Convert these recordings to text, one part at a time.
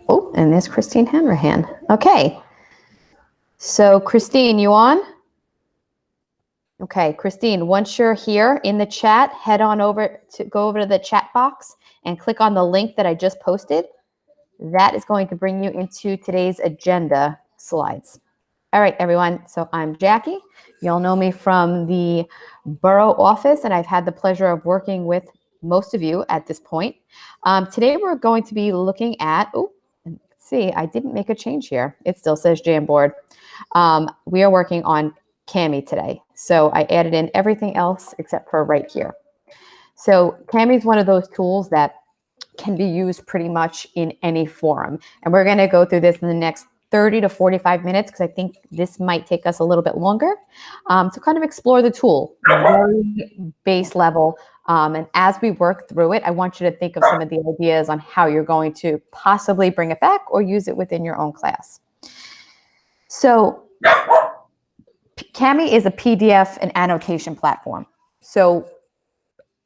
Oh, and there's Christine Hanrahan. Okay. So Christine, you on? Okay, Christine, once you're here in the chat, go over to the chat box and click on the link that I just posted. That is going to bring you into today's agenda slides. All right, everyone. So I'm Jackie. You'll know me from the borough office, and I've had the pleasure of working with most of you at this point. Today, we're going to be looking at, let's see, I didn't make a change here. It still says Jamboard. We are working on Kami today. So I added in everything else except for right here. So Kami is one of those tools that can be used pretty much in any forum. And we're going to go through this in the next 30 to 45 minutes because I think this might take us a little bit longer to kind of explore the tool, very base level. And as we work through it, I want you to think of some of the ideas on how you're going to possibly bring it back or use it within your own class. So Kami is a PDF and annotation platform. So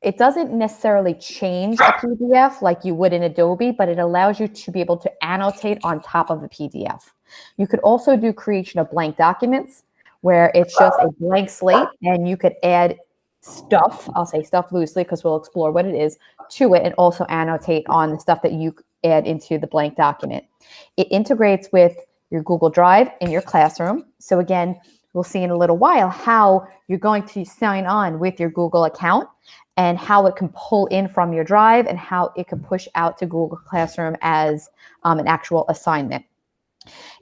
it doesn't necessarily change a PDF like you would in Adobe, but it allows you to be able to annotate on top of the PDF. You could also do creation of blank documents where it's just a blank slate and you could add stuff, I'll say stuff loosely because we'll explore what it is, to it and also annotate on the stuff that you add into the blank document. It integrates with your Google Drive in your classroom. So again, we'll see in a little while how you're going to sign on with your Google account and how it can pull in from your Drive and how it can push out to Google Classroom as an actual assignment.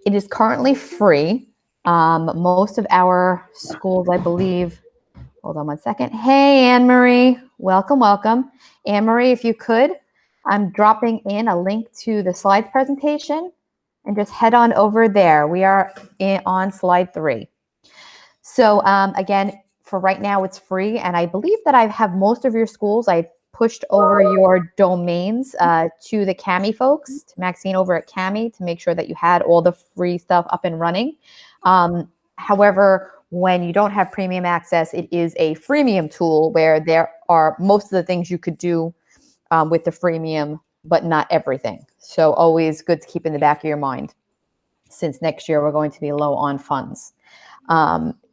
It is currently free. Most of our schools, I believe, hold on one second. Hey, Anne-Marie, welcome, welcome. Anne-Marie, if you could, I'm dropping in a link to the slides presentation and just head on over there. We are on slide 3. So again, for right now, it's free. And I believe that I have most of your schools. I pushed over your domains to the Kami folks, to Maxine over at Kami, to make sure that you had all the free stuff up and running. However, when you don't have premium access, it is a freemium tool where there are most of the things you could do with the freemium, but not everything. So always good to keep in the back of your mind, since next year we're going to be low on funds.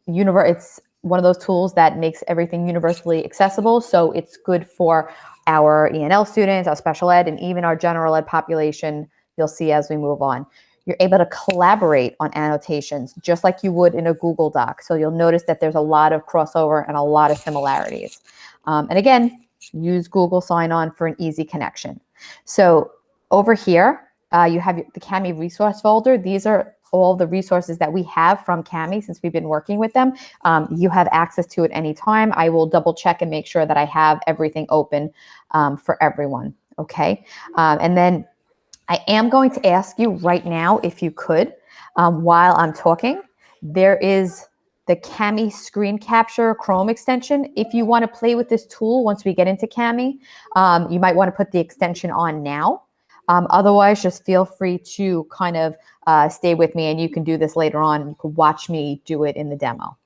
It's one of those tools that makes everything universally accessible. So it's good for our ENL students, our special ed, and even our general ed population. You'll see as we move on. You're able to collaborate on annotations just like you would in a Google Doc. So you'll notice that there's a lot of crossover and a lot of similarities. And again, use Google Sign-On for an easy connection. So over here, you have the Kami resource folder. These are all the resources that we have from Kami since we've been working with them. You have access to it anytime. I will double check and make sure that I have everything open for everyone, okay? And then I am going to ask you right now, if you could, while I'm talking, there is the Kami Screen Capture Chrome extension. If you want to play with this tool once we get into Kami, you might want to put the extension on now. Otherwise, just feel free to kind of stay with me and you can do this later on. You can watch me do it in the demo.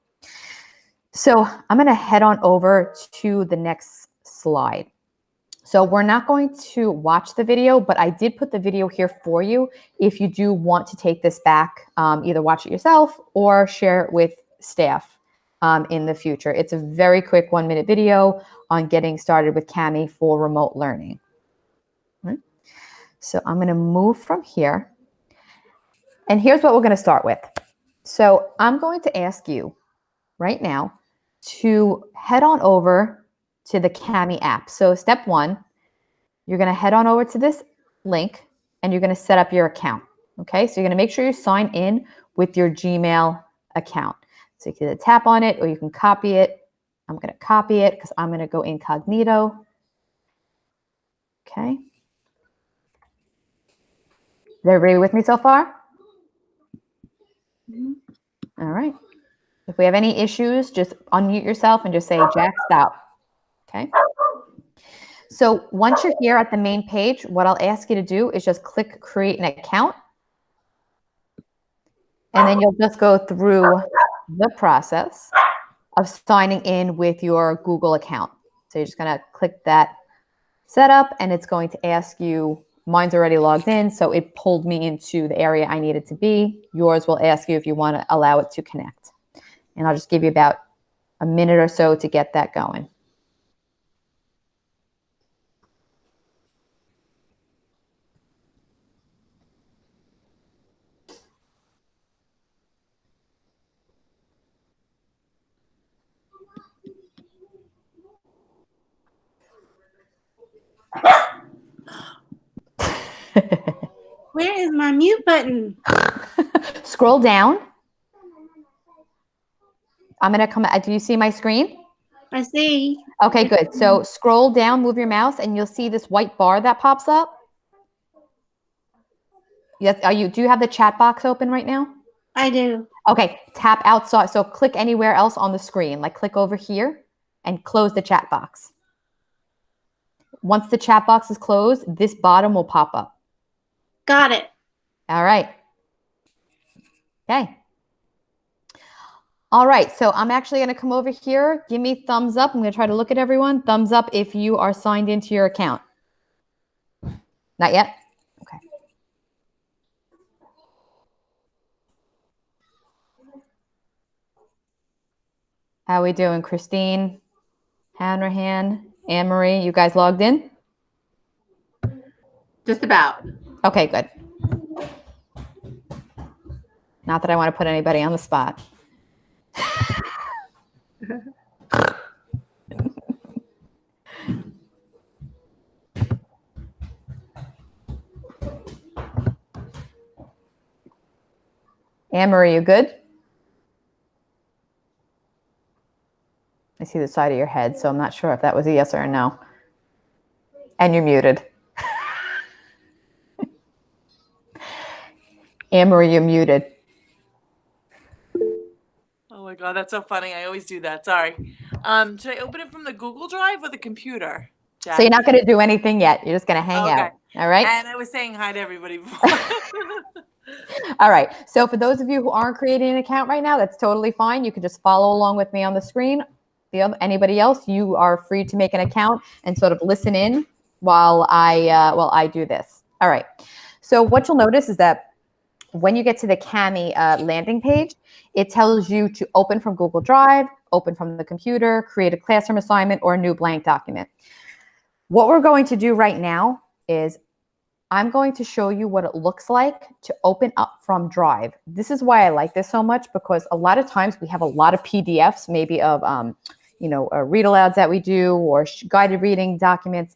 So I'm going to head on over to the next slide. So we're not going to watch the video, but I did put the video here for you if you do want to take this back, either watch it yourself or share it with staff in the future. It's a very quick 1-minute video on getting started with Kami for remote learning. So I'm going to move from here. And here's what we're going to start with. So I'm going to ask you right now to head on over to the Kami app. So step 1, you're going to head on over to this link and you're going to set up your account. Okay, so you're going to make sure you sign in with your Gmail account. So you can either tap on it or you can copy it. I'm going to copy it because I'm going to go incognito. Okay. Is everybody with me so far? All right. If we have any issues, just unmute yourself and just say, Jack, stop. Okay. So once you're here at the main page, what I'll ask you to do is just click create an account. And then you'll just go through the process of signing in with your Google account. So you're just going to click that setup and it's going to ask you Mine's already logged in, so it pulled me into the area I needed to be. Yours will ask you if you want to allow it to connect. And I'll just give you about a minute or so to get that going. Where is my mute button? Scroll down. I'm going to come. Do you see my screen? I see. Okay, good. So scroll down, move your mouse, and you'll see this white bar that pops up. Yes. Do you have the chat box open right now? I do. Okay, tap outside. So click anywhere else on the screen, like click over here and close the chat box. Once the chat box is closed, this bottom will pop up. Got it. All right. Okay. All right, so I'm actually going to come over here. Give me thumbs up. I'm going to try to look at everyone. Thumbs up if you are signed into your account. Not yet? Okay. How are we doing? Christine, Hanrahan, Anne-Marie, you guys logged in? Just about. Okay, good. Not that I want to put anybody on the spot. Anne-Marie, you good? I see the side of your head, so I'm not sure if that was a yes or a no. And you're muted. Anne-Marie, you're muted. Oh my God, that's so funny. I always do that. Sorry. Should I open it from the Google Drive or the computer? Jackie? So you're not going to do anything yet. You're just going to hang out. All right? And I was saying hi to everybody before. All right. So for those of you who aren't creating an account right now, that's totally fine. You can just follow along with me on the screen. Anybody else, you are free to make an account and sort of listen in while I do this. All right. So what you'll notice is that when you get to the Kami landing page, it tells you to open from Google Drive, open from the computer, create a classroom assignment, or a new blank document. What we're going to do right now is I'm going to show you what it looks like to open up from Drive. This is why I like this so much, because a lot of times we have a lot of PDFs, maybe of read alouds that we do or guided reading documents,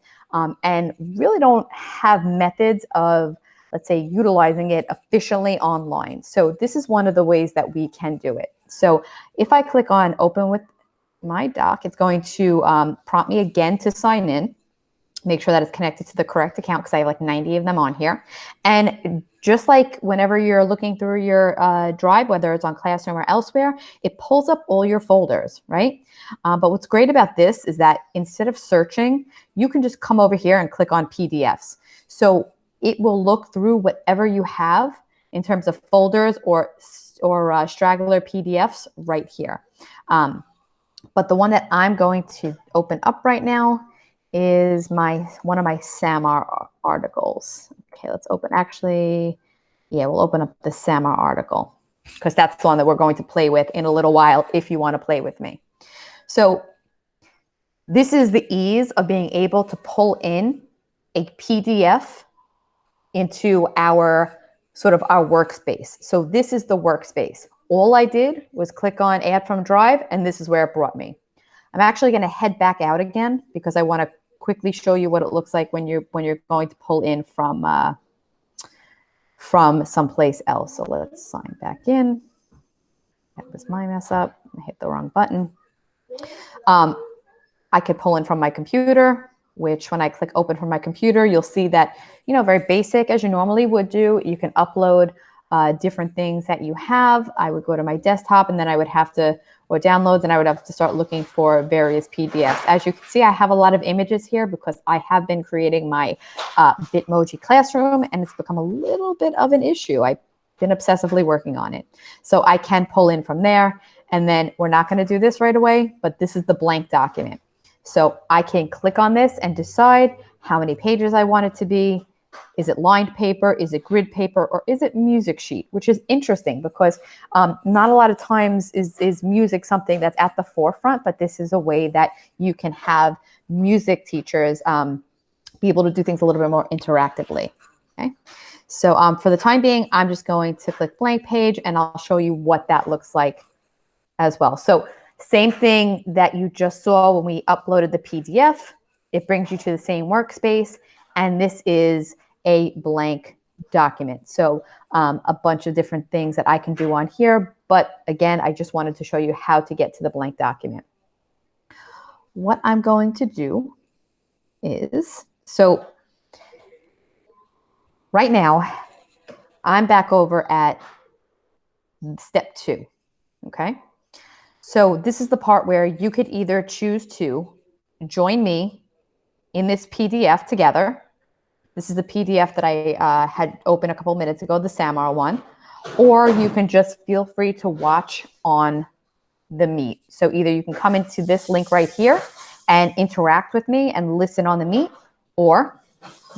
and really don't have methods of, let's say, utilizing it efficiently online. So this is one of the ways that we can do it. So if I click on open with my doc, it's going to prompt me again to sign in. Make sure that it's connected to the correct account because I have like 90 of them on here. And just like whenever you're looking through your Drive, whether it's on Classroom or elsewhere, it pulls up all your folders, right? But what's great about this is that instead of searching, you can just come over here and click on PDFs. So it will look through whatever you have in terms of folders or straggler PDFs right here. But the one that I'm going to open up right now is one of my SAMR articles. Okay, let's open, we'll open up the SAMR article because that's the one that we're going to play with in a little while if you want to play with me. So this is the ease of being able to pull in a PDF into our workspace. So this is the workspace. All I did was click on Add from Drive, and this is where it brought me. I'm actually going to head back out again because I want to quickly show you what it looks like when you're going to pull in from someplace else. So let's sign back in. That was my mess up. I hit the wrong button. I could pull in from my computer, which when I click open from my computer, you'll see that, very basic as you normally would do. You can upload different things that you have. I would go to my desktop and then I would have to, or downloads, and I would have to start looking for various PDFs. As you can see, I have a lot of images here because I have been creating my Bitmoji classroom, and it's become a little bit of an issue. I've been obsessively working on it. So I can pull in from there, and then we're not going to do this right away, but this is the blank document. So I can click on this and decide how many pages I want it to be, Is it lined paper? Is it grid paper? Or is it music sheet? Which is interesting because not a lot of times is music something that's at the forefront, but this is a way that you can have music teachers be able to do things a little bit more interactively. Okay. So for the time being, I'm just going to click blank page and I'll show you what that looks like as well. So same thing that you just saw when we uploaded the PDF. It brings you to the same workspace. And this is a blank document. So a bunch of different things that I can do on here. But again, I just wanted to show you how to get to the blank document. What I'm going to do is, so right now, I'm back over at step 2, okay? So this is the part where you could either choose to join me in this PDF together. This is the PDF that I had opened a couple minutes ago, the Samar one, or you can just feel free to watch on the Meet. So either you can come into this link right here and interact with me and listen on the Meet, or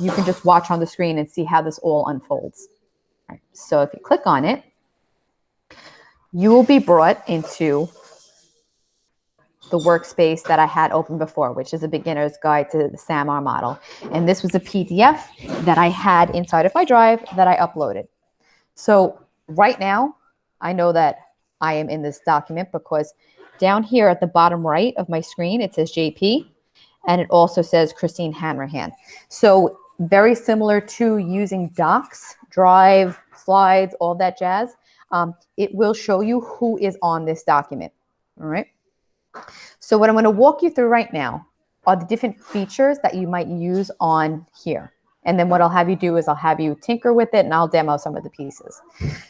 you can just watch on the screen and see how this all unfolds. All right, so if you click on it, you will be brought into the workspace that I had open before, which is a beginner's guide to the SAMR model. And this was a PDF that I had inside of my drive that I uploaded. So right now, I know that I am in this document because down here at the bottom right of my screen, it says JP, and it also says Christine Hanrahan. So very similar to using Docs, Drive, Slides, all that jazz. It will show you who is on this document, all right? So what I'm going to walk you through right now are the different features that you might use on here. And then what I'll have you do is I'll have you tinker with it and I'll demo some of the pieces.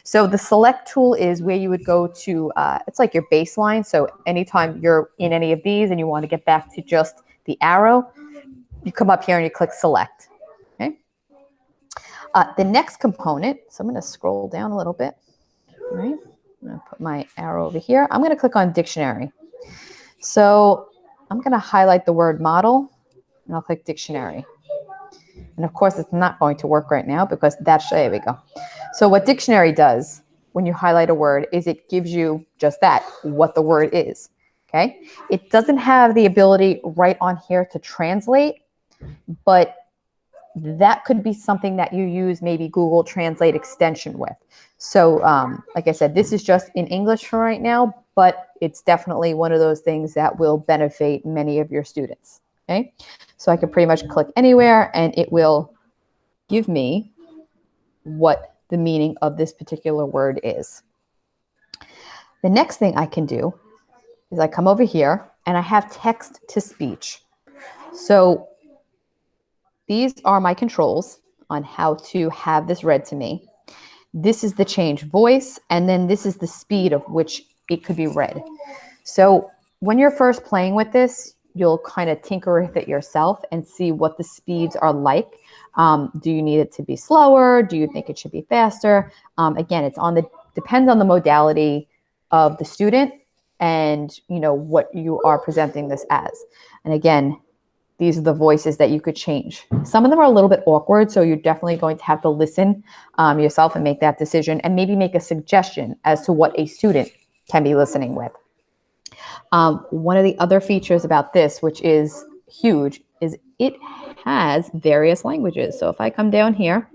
So the select tool is where you would go to, it's like your baseline. So anytime you're in any of these and you want to get back to just the arrow, you come up here and you click select. Okay. The next component, so I'm going to scroll down a little bit. All right. I'm going to put my arrow over here. I'm going to click on dictionary. So I'm going to highlight the word model and I'll click dictionary. And of course, it's not going to work right now because that's, there we go. So what dictionary does when you highlight a word is it gives you just that, what the word is, okay? It doesn't have the ability right on here to translate, but that could be something that you use maybe Google Translate extension with. So like I said, this is just in English for right now, but it's definitely one of those things that will benefit many of your students, okay? So I can pretty much click anywhere and it will give me what the meaning of this particular word is. The next thing I can do is I come over here and I have text to speech. So these are my controls on how to have this read to me. This is the change voice, and then this is the speed of which it could be read. So when you're first playing with this, you'll kind of tinker with it yourself and see what the speeds are like. Do you need it to be slower? Do you think it should be faster? Again, it's depends on the modality of the student and what you are presenting this as. And again, these are the voices that you could change. Some of them are a little bit awkward, so you're definitely going to have to listen yourself and make that decision and maybe make a suggestion as to what a student can be listening with. One of the other features about this, which is huge, is it has various languages. So if I come down here,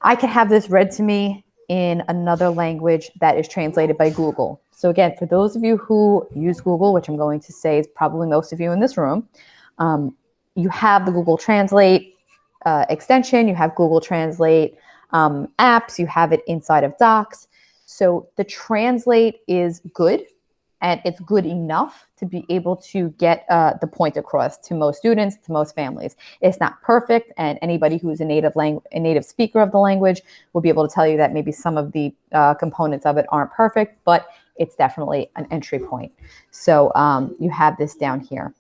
I could have this read to me in another language that is translated by Google. So again, for those of you who use Google, which I'm going to say is probably most of you in this room, you have the Google Translate extension, you have Google Translate apps, you have it inside of Docs. So the Translate is good, and it's good enough to be able to get the point across to most students, to most families. It's not perfect, and anybody who's a native speaker of the language will be able to tell you that maybe some of the components of it aren't perfect, but it's definitely an entry point. So you have this down here.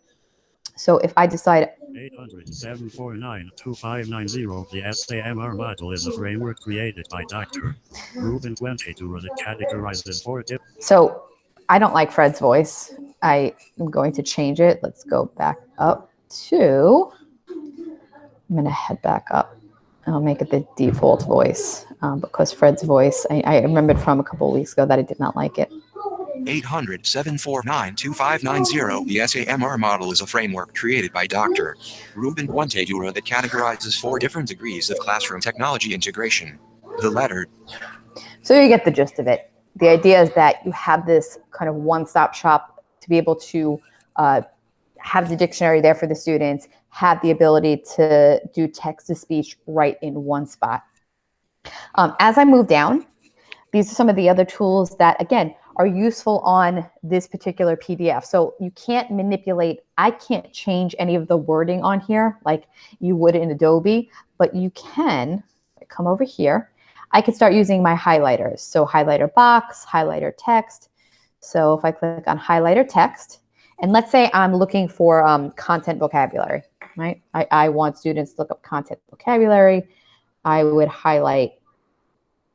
So if I decide 800-749-2590, the SAMR model is a framework created by Dr. Ruben 22 that categorized in 4 different. So I don't like Fred's voice. I am going to change it. Let's go back up to I'm going to head back up. I'll make it the default voice because Fred's voice, I remembered from a couple of weeks ago that I did not like it. 800-749-2590. The SAMR model is a framework created by Dr. Ruben Buentelura that categorizes 4 different degrees of classroom technology integration. The latter. So you get the gist of it. The idea is that you have this kind of one-stop shop to be able to have the dictionary there for the students, have the ability to do text-to-speech right in one spot. As I move down, these are some of the other tools that, again, are useful on this particular PDF. So you can't manipulate, I can't change any of the wording on here like you would in Adobe, but you can come over here. I can start using my highlighters. So highlighter box, highlighter text. So if I click on highlighter text, and let's say I'm looking for content vocabulary, right? I want students to look up content vocabulary. I would highlight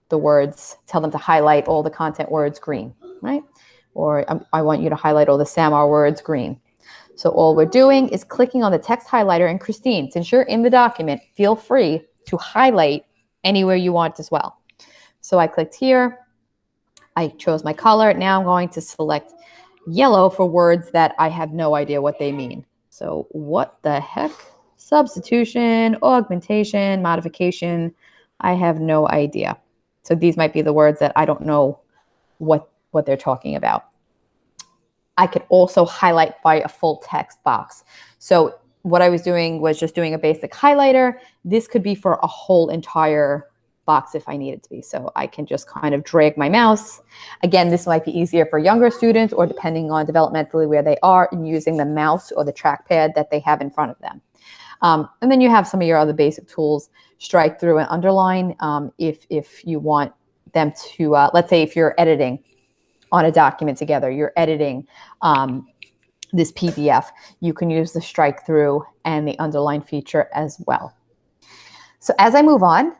the words, tell them to highlight all the content words green, right? Or I want you to highlight all the SAMR words green. So all we're doing is clicking on the text highlighter. And Christine, since you're in the document, feel free to highlight anywhere you want as well. So I clicked here. I chose my color. Now I'm going to select yellow for words that I have no idea what they mean. So what the heck? Substitution, augmentation, modification. I have no idea. So these might be the words that I don't know what they're talking about. I could also highlight by a full text box. So what I was doing was just doing a basic highlighter. This could be for a whole entire box if I need it to be. So I can just kind of drag my mouse. Again, this might be easier for younger students or depending on developmentally where they are and using the mouse or the trackpad that they have in front of them. And then you have some of your other basic tools, strike through and underline if you want them to, let's say if you're editing on a document together, you're editing this PDF, you can use the strike through and the underline feature as well. So as I move on,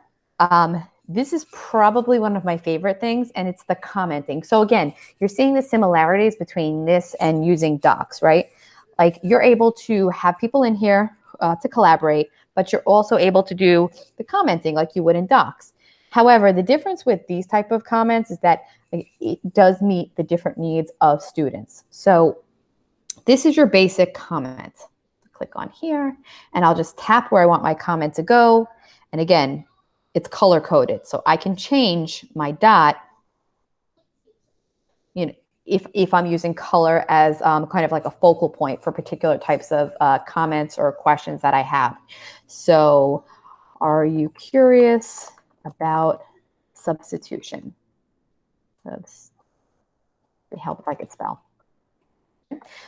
this is probably one of my favorite things, and it's the commenting. So again, you're seeing the similarities between this and using docs, right? Like you're able to have people in here to collaborate, but you're also able to do the commenting like you would in docs. However, the difference with these type of comments is that it does meet the different needs of students. So this is your basic comment. Click on here, and I'll just tap where I want my comment to go. And again, it's color coded, so I can change my dot, you know, if I'm using color as kind of like a focal point for particular types of comments or questions that I have. So are you curious about substitution? It'd help if I could spell.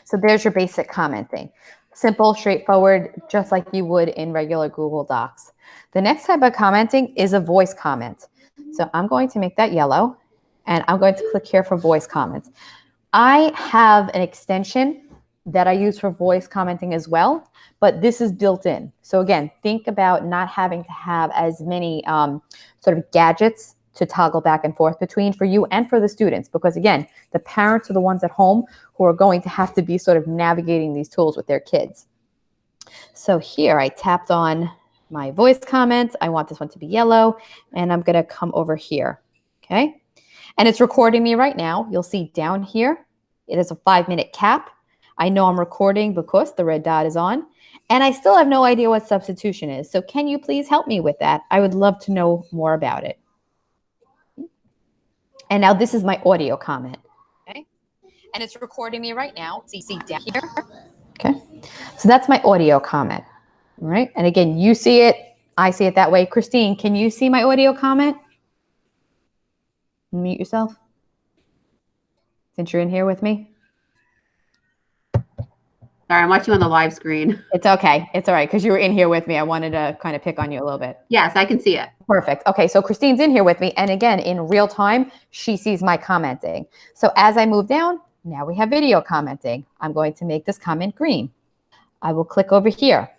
So there's your basic commenting. Simple, straightforward, just like you would in regular Google Docs. The next type of commenting is a voice comment. So I'm going to make that yellow, and I'm going to click here for voice comments. I have an extension that I use for voice commenting as well, but this is built in. So again, think about not having to have as many sort of gadgets to toggle back and forth between for you and for the students, because again, the parents are the ones at home who are going to have to be sort of navigating these tools with their kids. So here I tapped on my voice comment. I want this one to be yellow, and I'm gonna come over here, okay? And it's recording me right now. You'll see down here, it is a 5-minute cap. I know I'm recording because the red dot is on, and I still have no idea what substitution is. So can you please help me with that? I would love to know more about it. And now this is my audio comment, okay? And it's recording me right now. See down here, okay? So that's my audio comment, all right? And again, you see it, I see it that way. Christine, can you see my audio comment? Mute yourself, since you're in here with me. Sorry, I'm watching on the live screen. It's okay. It's all right, because you were in here with me. I wanted to kind of pick on you a little bit. Yes, I can see it. Perfect. Okay, so Christine's in here with me. And again, in real time, she sees my commenting. So as I move down, now we have video commenting. I'm going to make this comment green. I will click over here.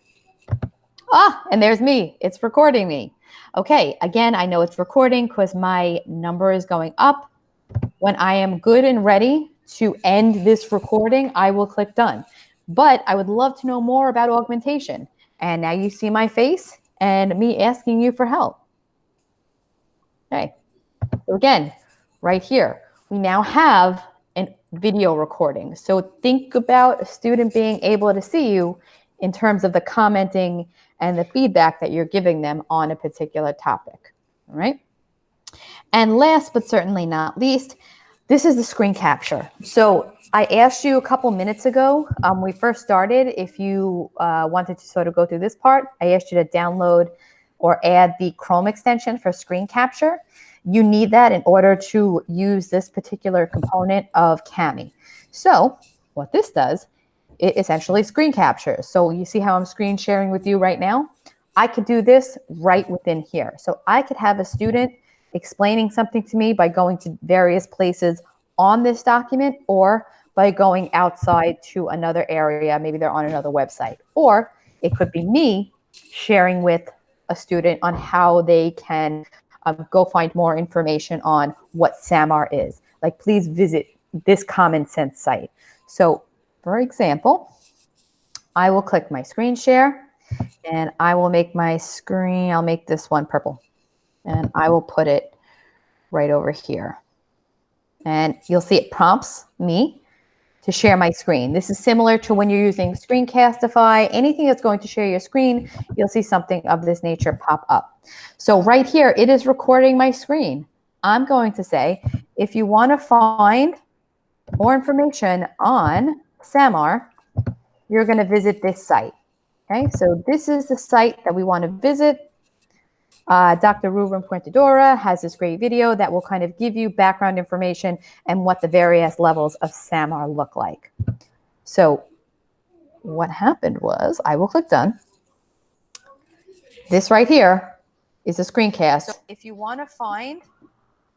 Ah, and there's me. It's recording me. Okay, again, I know it's recording because my number is going up. When I am good and ready to end this recording, I will click done. But I would love to know more about augmentation. And now you see my face and me asking you for help. Okay. So again, right here, we now have a video recording. So think about a student being able to see you in terms of the commenting and the feedback that you're giving them on a particular topic. All right. And last but certainly not least, this is the screen capture. So I asked you a couple minutes ago, we first started, if you wanted to sort of go through this part, I asked you to download or add the Chrome extension for screen capture. You need that in order to use this particular component of Kami. So what this does, it essentially screen captures. So you see how I'm screen sharing with you right now? I could do this right within here. So I could have a student explaining something to me by going to various places on this document, or by going outside to another area. Maybe they're on another website, or it could be me sharing with a student on how they can go find more information on what SAMR is. Like, please visit this Common Sense site. So for example, I will click my screen share and I will make my screen, I'll make this one purple, and I will put it right over here. And you'll see it prompts me to share my screen. This is similar to when you're using Screencastify. Anything that's going to share your screen, you'll see something of this nature pop up. So right here, it is recording my screen. I'm going to say, if you want to find more information on SAMR, you're going to visit this site. Okay, so this is the site that we want to visit. Dr. Ruben Fuentedora has this great video that will kind of give you background information and what the various levels of SAMR look like. So what happened was, I will click done. This right here is a screencast. So if you want to find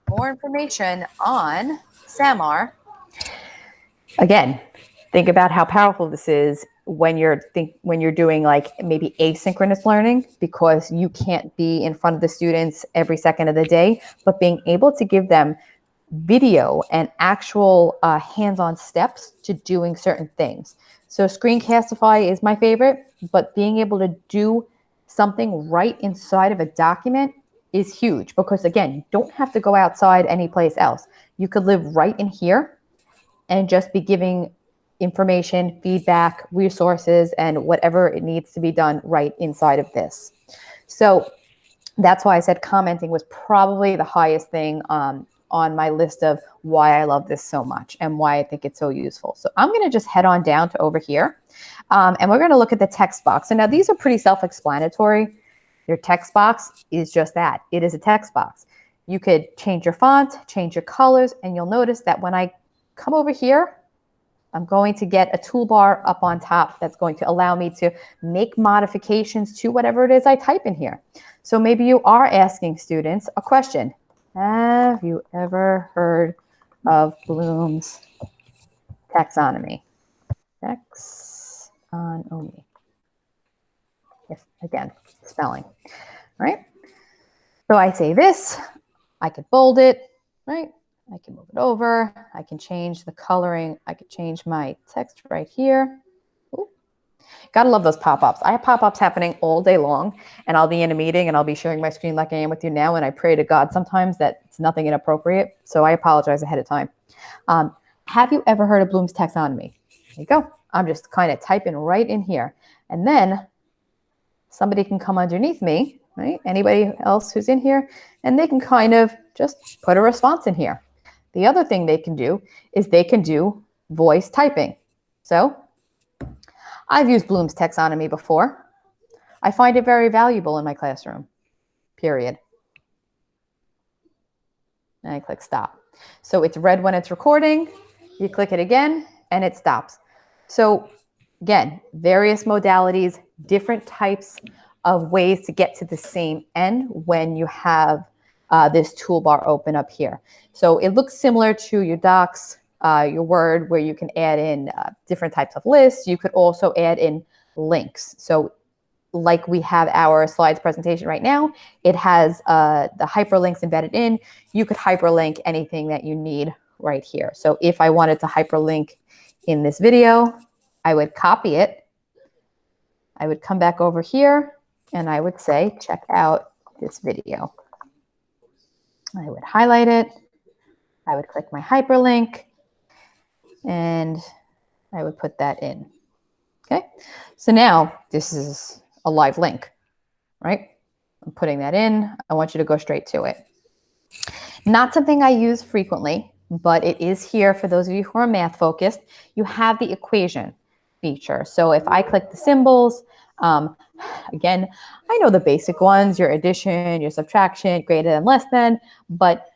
more information on SAMR, again, think about how powerful this is when you're doing like maybe asynchronous learning, because you can't be in front of the students every second of the day, but being able to give them video and actual hands-on steps to doing certain things. So Screencastify is my favorite, but being able to do something right inside of a document is huge, because again, you don't have to go outside anyplace else. You could live right in here and just be giving information, feedback, resources, and whatever it needs to be done right inside of this. So that's why I said commenting was probably the highest thing on my list of why I love this so much and why I think it's so useful. So I'm going to just head on down to over here, and we're going to look at the text box. And now these are pretty self-explanatory. Your text box is just that. It is a text box. You could change your font, change your colors, and you'll notice that when I come over here, I'm going to get a toolbar up on top that's going to allow me to make modifications to whatever it is I type in here. So maybe you are asking students a question. Have you ever heard of Bloom's taxonomy? Taxonomy. Yes, again, spelling, right? So I say this, I could bold it, right? I can move it over. I can change the coloring. I could change my text right here. Ooh. Gotta love those pop-ups. I have pop-ups happening all day long, and I'll be in a meeting and I'll be sharing my screen like I am with you now, and I pray to God sometimes that it's nothing inappropriate, so I apologize ahead of time. Have you ever heard of Bloom's taxonomy? There you go. I'm just kind of typing right in here, and then somebody can come underneath me, right? Anybody else who's in here, and they can kind of just put a response in here. The other thing they can do is they can do voice typing. So I've used Bloom's taxonomy before. I find it very valuable in my classroom, period. And I click stop. So it's red when it's recording. You click it again and it stops. So again, various modalities, different types of ways to get to the same end when you have this toolbar open up here. So it looks similar to your Docs, your Word, where you can add in different types of lists. You could also add in links. So like we have our slides presentation right now, it has the hyperlinks embedded in. You could hyperlink anything that you need right here. So if I wanted to hyperlink in this video, I would copy it. I would come back over here and I would say, check out this video. I would highlight it. I would click my hyperlink and I would put that in. Okay, so now this is a live link, right? I'm putting that in. I want you to go straight to it. Not something I use frequently, but it is here for those of you who are math focused. You have the equation feature. So if I click the symbols, again, I know the basic ones, your addition, your subtraction, greater than, less than, but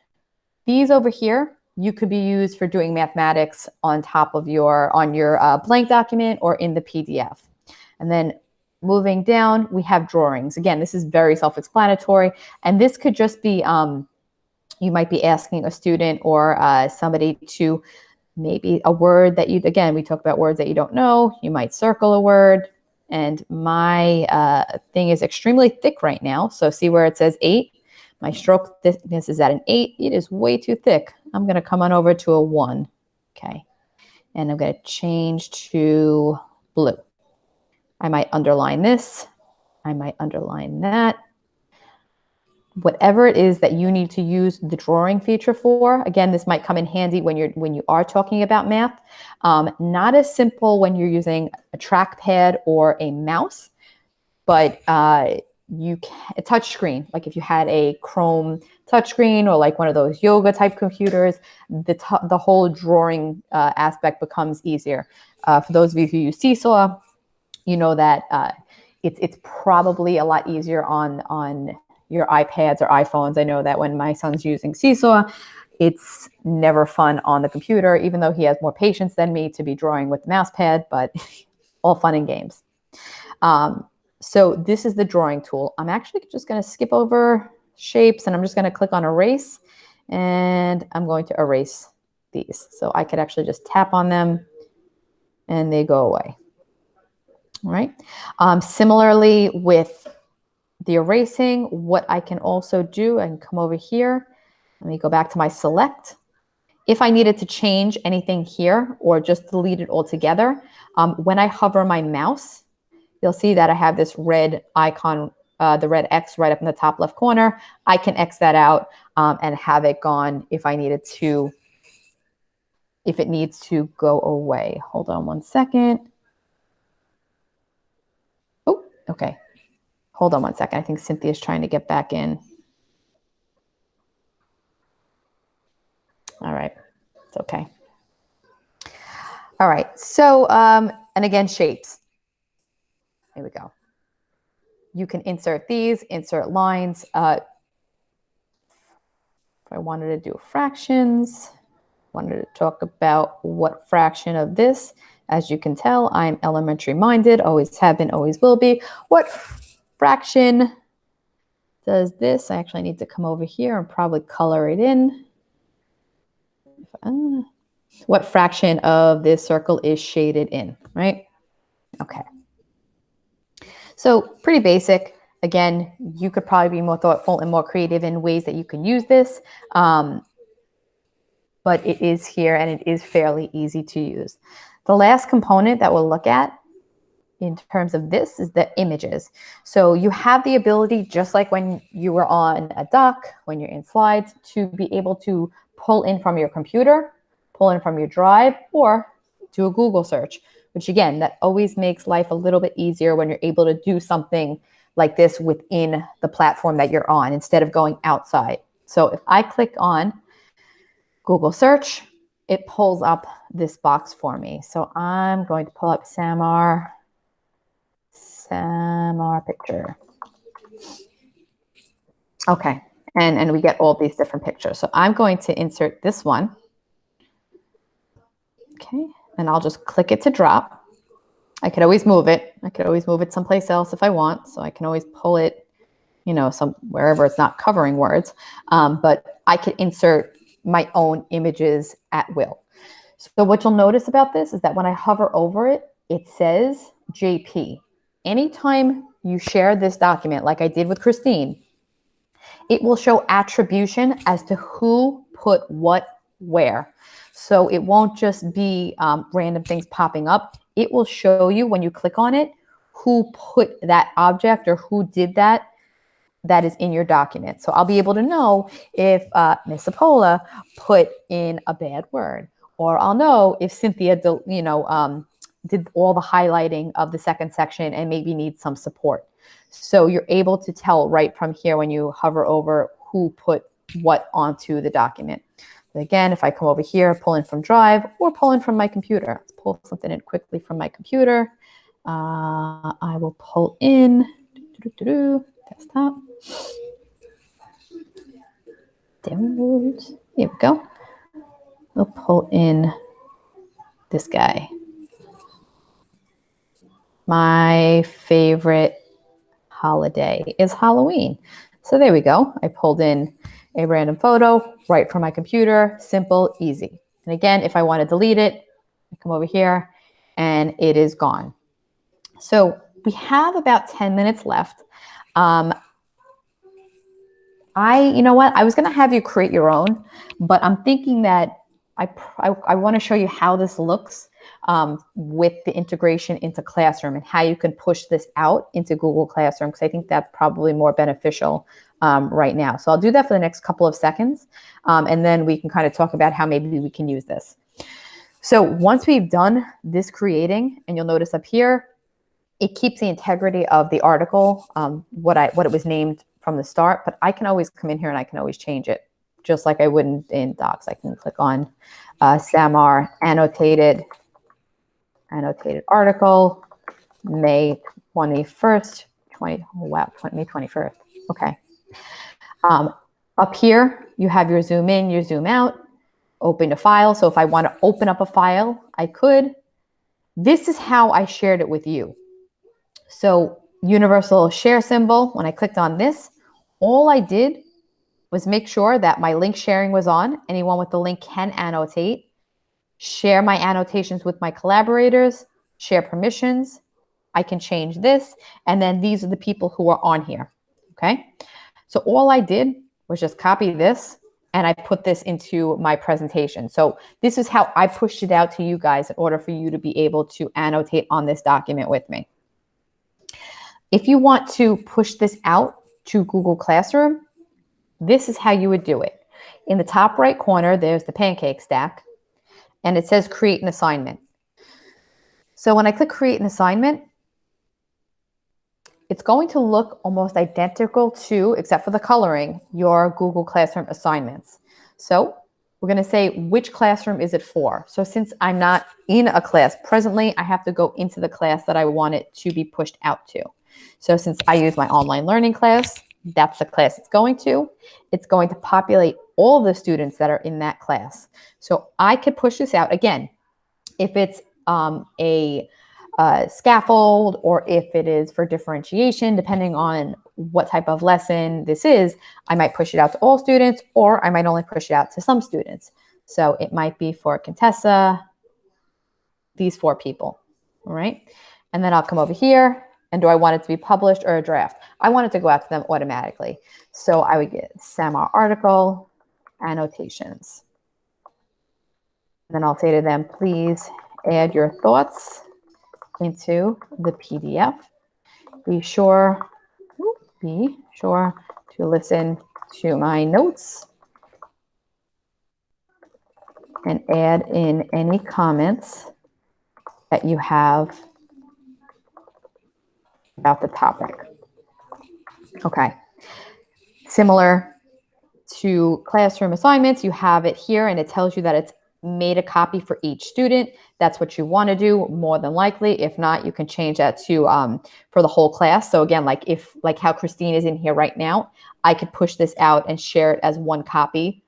these over here, you could be used for doing mathematics on top of your blank document or in the PDF. And then moving down, we have drawings. Again, this is very self-explanatory, and this could just be, you might be asking a student or somebody to maybe a word that again, we talk about words that you don't know. You might circle a word, and my thing is extremely thick right now. So see where it says 8? My stroke thickness is at an 8. It is way too thick. I'm going to come on over to a 1. Okay. And I'm going to change to blue. I might underline this. I might underline that. Whatever it is that you need to use the drawing feature for. Again, this might come in handy when you are talking about math. Not as simple when you're using a trackpad or a mouse, but a touch screen. Like if you had a Chrome touchscreen or like one of those yoga type computers, the whole drawing aspect becomes easier. For those of you who use Seesaw, you know that it's probably a lot easier on your iPads or iPhones. I know that when my son's using Seesaw, it's never fun on the computer, even though he has more patience than me to be drawing with the mouse pad, but all fun and games. So this is the drawing tool. I'm actually just going to skip over shapes and I'm just going to click on erase, and I'm going to erase these. So I could actually just tap on them and they go away. All right. Similarly with the erasing, what I can also do, I can come over here. Let me go back to my select. If I needed to change anything here or just delete it altogether, when I hover my mouse, you'll see that I have this red icon, the red X right up in the top left corner. I can X that out and have it gone if I needed to, if it needs to go away. Hold on one second. Oh, okay. Hold on one second. I think Cynthia's trying to get back in. All right. It's okay. All right. So, and again, shapes. Here we go. You can insert these, insert lines. If I wanted to do fractions, wanted to talk about what fraction of this, as you can tell, I'm elementary minded, always have been, always will be. What fraction does this? I actually need to come over here and probably color it in. What fraction of this circle is shaded in, right? Okay. So pretty basic. Again, you could probably be more thoughtful and more creative in ways that you can use this. But it is here and it is fairly easy to use. The last component that we'll look at in terms of this is the images. So you have the ability, just like when you were on a doc, when you're in slides, to be able to pull in from your computer, pull in from your drive, or do a Google search, which again, that always makes life a little bit easier when you're able to do something like this within the platform that you're on instead of going outside. So if I click on Google search, it pulls up this box for me. So I'm going to pull up Samar picture. Okay, and we get all these different pictures. So I'm going to insert this one. Okay, and I'll just click it to drop. I could always move it. I could always move it someplace else if I want. So I can always pull it, you know, wherever it's not covering words. But I could insert my own images at will. So what you'll notice about this is that when I hover over it, it says JP. Anytime you share this document, like I did with Christine, it will show attribution as to who put what where. So it won't just be random things popping up. It will show you when you click on it who put that object or who did that is in your document. So I'll be able to know if Miss Apola put in a bad word, or I'll know if Cynthia, did all the highlighting of the second section and maybe needs some support. So you're able to tell right from here when you hover over who put what onto the document. But again, if I come over here, pull in from Drive or pull in from my computer. Let's pull something in quickly from my computer. I will pull in desktop. Downloads. Here we go. We'll pull in this guy. My favorite holiday is Halloween. So there we go. I pulled in a random photo right from my computer. Simple, easy. And again, if I want to delete it, I come over here and it is gone. So we have about 10 minutes left. You know what? I was going to have you create your own, but I'm thinking that I want to show you how this looks with the integration into Classroom and how you can push this out into Google Classroom, because I think that's probably more beneficial right now. So I'll do that for the next couple of seconds, and then we can kind of talk about how maybe we can use this. So once we've done this creating, and you'll notice up here, it keeps the integrity of the article, what it was named from the start, but I can always come in here and I can always change it, just like I wouldn't in Docs. I can click on SAMR annotated article, May 21st, May 21st. Okay. Up here, you have your zoom in, your zoom out, open a file. So if I want to open up a file, I could. This is how I shared it with you. So universal share symbol, when I clicked on this, all I did was make sure that my link sharing was on. Anyone with the link can annotate, share my annotations with my collaborators, share permissions. I can change this. And then these are the people who are on here. Okay. So all I did was just copy this and I put this into my presentation. So this is how I pushed it out to you guys in order for you to be able to annotate on this document with me. If you want to push this out to Google Classroom, this is how you would do it. In the top right corner, there's the pancake stack, and it says create an assignment. So when I click create an assignment, it's going to look almost identical to, except for the coloring, your Google Classroom assignments. So we're going to say, which classroom is it for? So since I'm not in a class presently, I have to go into the class that I want it to be pushed out to. So since I use my online learning class, that's the class it's going to. It's going to populate all the students that are in that class. So I could push this out. Again, if it's a scaffold or if it is for differentiation, depending on what type of lesson this is, I might push it out to all students, or I might only push it out to some students. So it might be for Contessa, these 4 people, all right? And then I'll come over here. And do I want it to be published or a draft? I want it to go out to them automatically. So I would get SAMR article, annotations. And then I'll say to them, please add your thoughts into the PDF. Be sure to listen to my notes and add in any comments that you have about the topic. Okay. Similar to classroom assignments, you have it here and it tells you that it's made a copy for each student. That's what you want to do more than likely. If not, you can change that to for the whole class. So again, like how Christine is in here right now, I could push this out and share it as one copy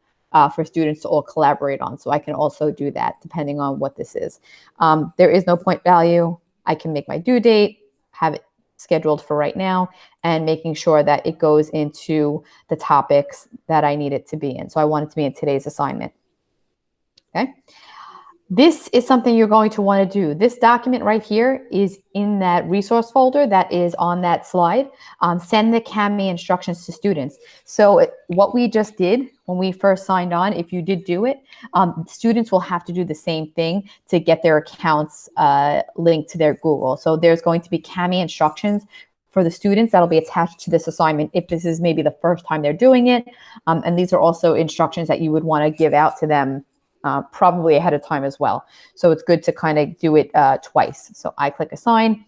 for students to all collaborate on. So I can also do that depending on what this is. There is no point value. I can make my due date, have it scheduled for right now, and making sure that it goes into the topics that I need it to be in. So I want it to be in today's assignment. Okay. This is something you're going to want to do. This document right here is in that resource folder that is on that slide. Send the Kami instructions to students. So what we just did when we first signed on, if you did do it, students will have to do the same thing to get their accounts linked to their Google. So there's going to be Kami instructions for the students that'll be attached to this assignment if this is maybe the first time they're doing it. And these are also instructions that you would want to give out to them probably ahead of time as well. So it's good to kind of do it twice. So I click assign,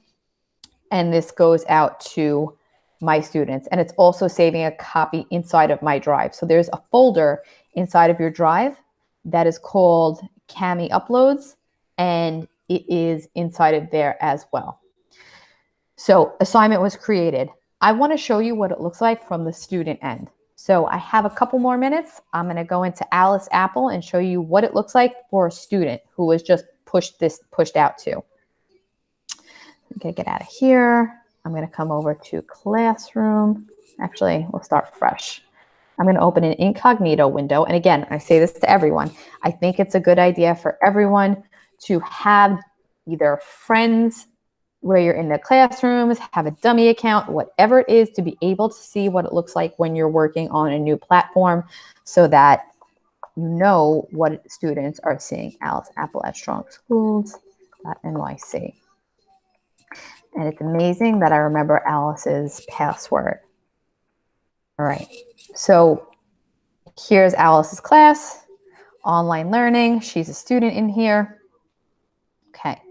and this goes out to my students. And it's also saving a copy inside of my drive. So there's a folder inside of your drive that is called Kami Uploads, and it is inside of there as well. So assignment was created. I want to show you what it looks like from the student end. So I have a couple more minutes. I'm going to go into Alice Apple and show you what it looks like for a student who was just pushed out to. Okay, get out of here. I'm going to come over to Classroom. Actually, we'll start fresh. I'm going to open an incognito window. And again, I say this to everyone. I think it's a good idea for everyone to have either friends where you're in the classrooms, have a dummy account, whatever it is, to be able to see what it looks like when you're working on a new platform so that you know what students are seeing. Alice Apple at strongschools.nyc. And it's amazing that I remember Alice's password. All right, so here's Alice's class, online learning. She's a student in here. Okay.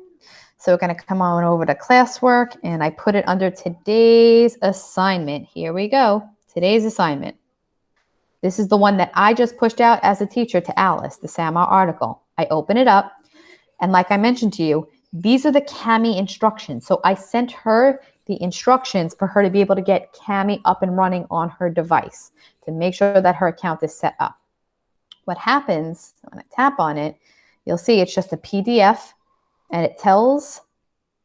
So we're going to come on over to classwork, and I put it under today's assignment. Here we go. Today's assignment. This is the one that I just pushed out as a teacher to Alice, the SAMR article. I open it up, and like I mentioned to you, these are the Kami instructions. So I sent her the instructions for her to be able to get Kami up and running on her device to make sure that her account is set up. What happens when I tap on it, you'll see it's just a PDF. And it tells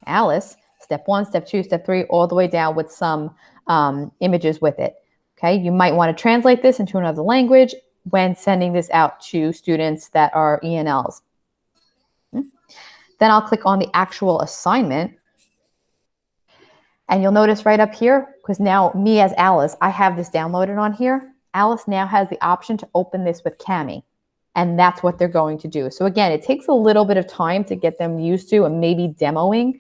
Alice step 1, step 2, step 3, all the way down with some images with it. Okay, you might want to translate this into another language when sending this out to students that are ENLs. Then I'll click on the actual assignment. And you'll notice right up here, because now me as Alice, I have this downloaded on here. Alice now has the option to open this with Kami. And that's what they're going to do. So again, it takes a little bit of time to get them used to and maybe demoing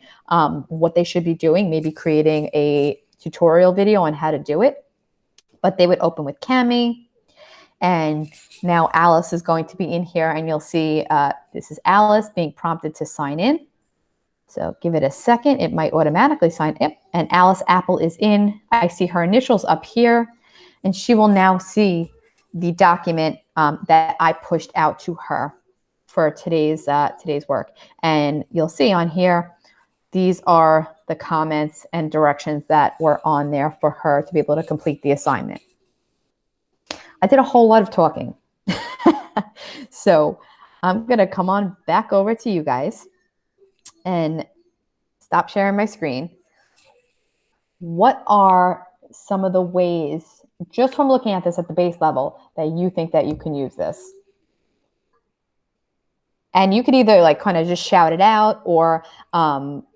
what they should be doing, maybe creating a tutorial video on how to do it. But they would open with Kami. And now Alice is going to be in here, and you'll see this is Alice being prompted to sign in. So give it a second. It might automatically sign in. And Alice Apple is in. I see her initials up here. And she will now see the document that I pushed out to her for today's work. And you'll see on here, these are the comments and directions that were on there for her to be able to complete the assignment. I did a whole lot of talking. So I'm going to come on back over to you guys and stop sharing my screen. What are some of the ways, just from looking at this at the base level, that you think that you can use this? And you could either like kind of just shout it out, or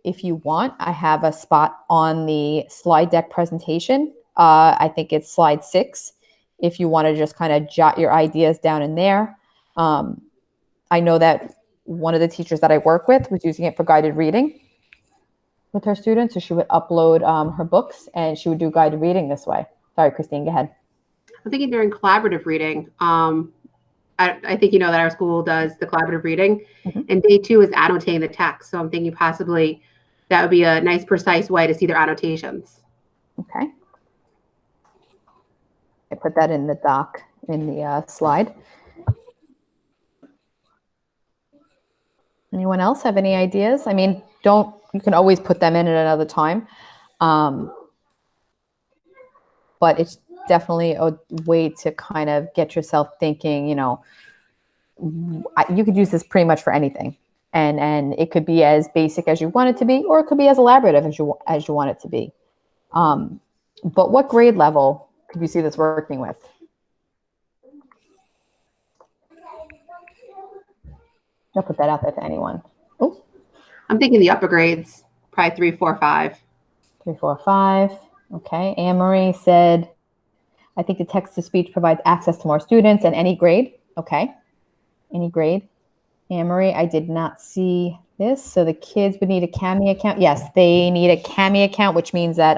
if you want, I have a spot on the slide deck presentation. I think it's slide 6. If you want to just kind of jot your ideas down in there. I know that one of the teachers that I work with was using it for guided reading with her students. So she would upload her books and she would do guided reading this way. Sorry, Christine, go ahead. I'm thinking during collaborative reading. I think you know that our school does the collaborative reading, and day 2 is annotating the text. So I'm thinking possibly that would be a nice, precise way to see their annotations. Okay. I put that in the doc, in the slide. Anyone else have any ideas? I mean, you can always put them in at another time. But it's definitely a way to kind of get yourself thinking, you know, you could use this pretty much for anything. And it could be as basic as you want it to be, or it could be as elaborative as you want it to be. But what grade level could you see this working with? I'll put that out there to anyone. I'm thinking the upper grades, probably 3, 4, 5. 3, 4, 5. Okay. Anne Marie said, I think the text to speech provides access to more students and any grade. Okay. Any grade. Anne Marie, I did not see this. So the kids would need a Kami account. Yes, they need a Kami account, which means that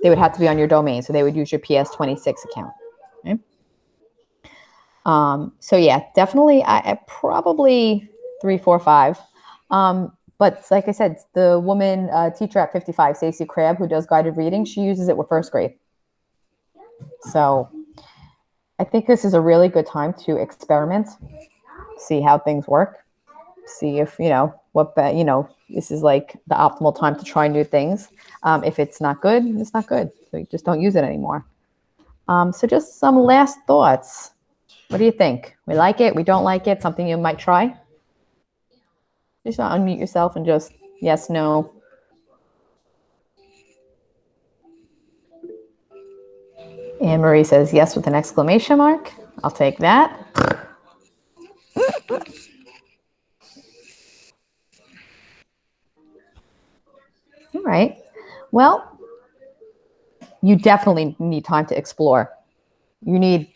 they would have to be on your domain. So they would use your PS26 account. Okay. So yeah, definitely I probably 3, 4, 5. But like I said, the woman teacher at 55, Stacey Crabb, who does guided reading, she uses it with first grade. So I think this is a really good time to experiment, see how things work, see if, this is like the optimal time to try new things. If it's not good, it's not good. So you just don't use it anymore. So just some last thoughts. What do you think? We like it? We don't like it? Something you might try? Just unmute yourself and just yes, no. Anne Marie says yes with an exclamation mark. I'll take that. All right. Well, you definitely need time to explore. You need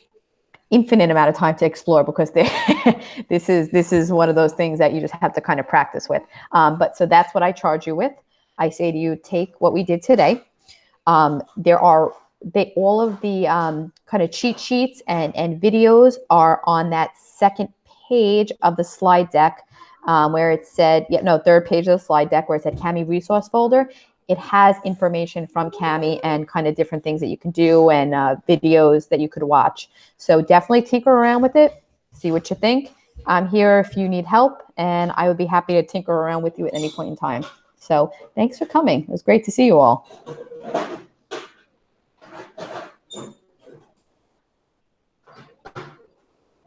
infinite amount of time to explore because this is one of those things that you just have to kind of practice with. But so that's what I charge you with. I say to you, take what we did today. All of the kind of cheat sheets and videos are on that second page of the slide deck where it said, third page of the slide deck where it said Kami resource folder. It has information from Kami and kind of different things that you can do and videos that you could watch. So definitely tinker around with it, see what you think. I'm here if you need help, and I would be happy to tinker around with you at any point in time. So thanks for coming. It was great to see you all.